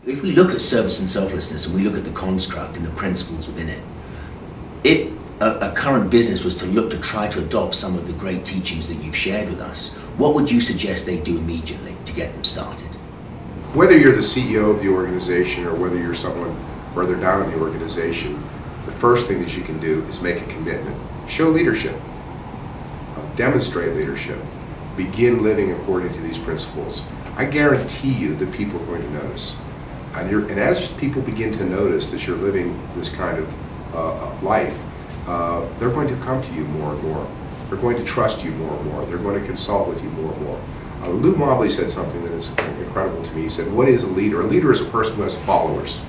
If we look at service and selflessness and we look at the construct and the principles within it, if a current business was to look to try to adopt some of the great teachings that you've shared with us, what would you suggest they do immediately to get them started? Whether you're the CEO of the organization or whether you're someone further down in the organization, the first thing that you can do is make a commitment. Show leadership. Demonstrate leadership. Begin living according to these principles. I guarantee you that people are going to notice. And as people begin to notice that you're living this kind of life, they're going to come to you more and more. They're going to trust you more and more. They're going to consult with you more and more. Lou Mobley said something that is incredible to me. He said, what is a leader? A leader is a person who has followers.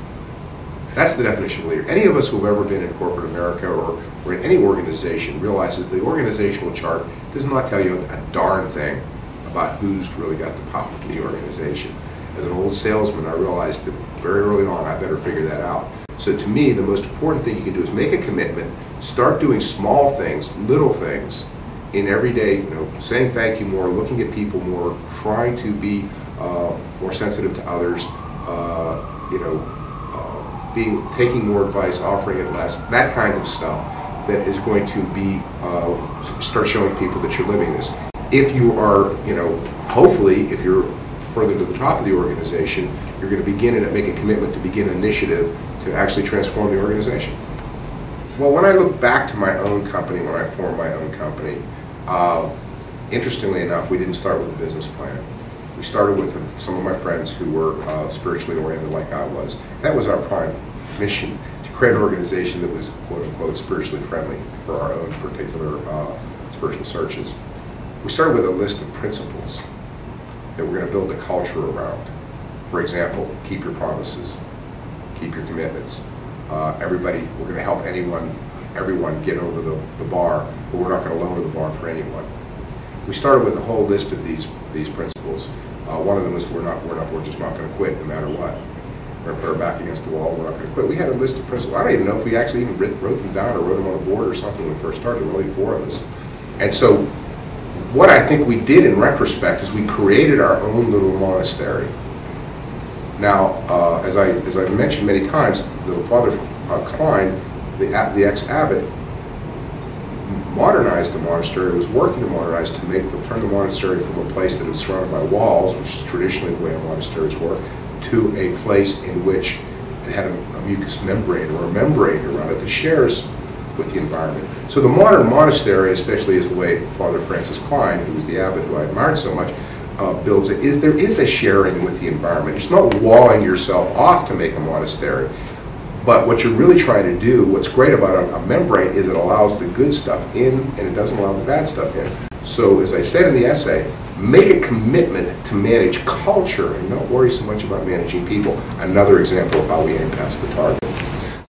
That's the definition of a leader. Any of us who have ever been in corporate America or in any organization realizes the organizational chart does not tell you a darn thing about who's really got the power in the organization. As an old salesman, I realized that very early on I better figure that out. So to me, the most important thing you can do is make a commitment, start doing small things, little things, in every day, saying thank you more, looking at people more, trying to be more sensitive to others, taking more advice, offering it less, that kind of stuff that is going to be, start showing people that you're living this. If you are, hopefully, if you're further to the top of the organization, you're going to begin and make a commitment to begin an initiative to actually transform the organization. Well, when I look back to my own company, when I formed my own company, interestingly enough, we didn't start with a business plan. We started with some of my friends who were spiritually oriented like I was. That was our prime mission, to create an organization that was quote-unquote spiritually friendly for our own particular spiritual searches. We started with a list of principles that we're going to build a culture around. For example, keep your promises, keep your commitments. Everybody, we're going to help everyone get over the bar, but we're not going to lower the bar for anyone. We started with a whole list of these principles. One of them is we're just not going to quit no matter what. We're going to put our back against the wall. We're not going to quit. We had a list of principles. I don't even know if we actually even wrote them down or wrote them on a board or something when we first started. There were only 4 of us. And so, what I think we did in retrospect is we created our own little monastery. Now, as I've mentioned many times, the Father Klein, the ex-abbot, modernized the monastery, was working to modernize to turn the monastery from a place that was surrounded by walls, which is traditionally the way monasteries work, to a place in which it had a mucous membrane or a membrane around it that shares with the environment. So the modern monastery, especially as the way Father Francis Klein, who was the abbot who I admired so much, builds it, is there is a sharing with the environment. It's not walling yourself off to make a monastery. But what you're really trying to do, what's great about a membrane is it allows the good stuff in and it doesn't allow the bad stuff in. So as I said in the essay, make a commitment to manage culture and not worry so much about managing people. Another example of how we aim past the target.